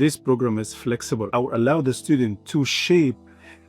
this program is flexible or allow the student to shape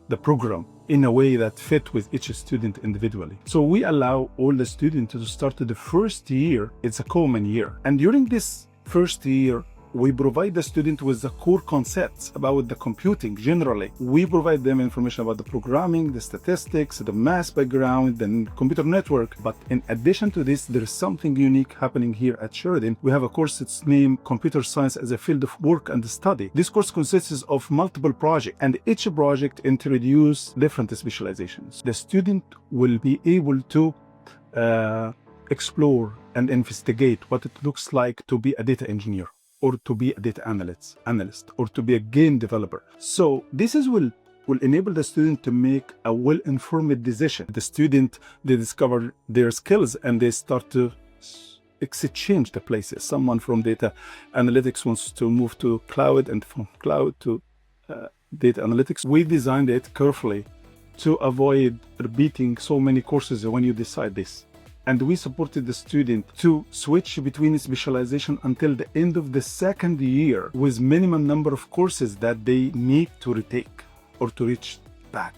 the program in a way that fit with each student individually. So we allow all the students to start the first year. It's a common year. And during this first year, we provide the student with the core concepts about the computing generally. We provide them information about the programming, the statistics, the math background, the computer network. But in addition to this, there is something unique happening here at Sheridan. We have a course that's named Computer Science as a Field of Work and Study. This course consists of multiple projects, and each project introduces different specializations. The student will be able to explore and investigate what it looks like to be a data engineer, or to be a data analyst, or to be a game developer. So this will enable the student to make a well-informed decision. The student, they discover their skills and they start to exchange the places. Someone from data analytics wants to move to cloud, and from cloud to data analytics. We designed it carefully to avoid repeating so many courses when you decide this. And we supported the student to switch between specialization until the end of the second year with minimum number of courses that they need to retake or to reach back.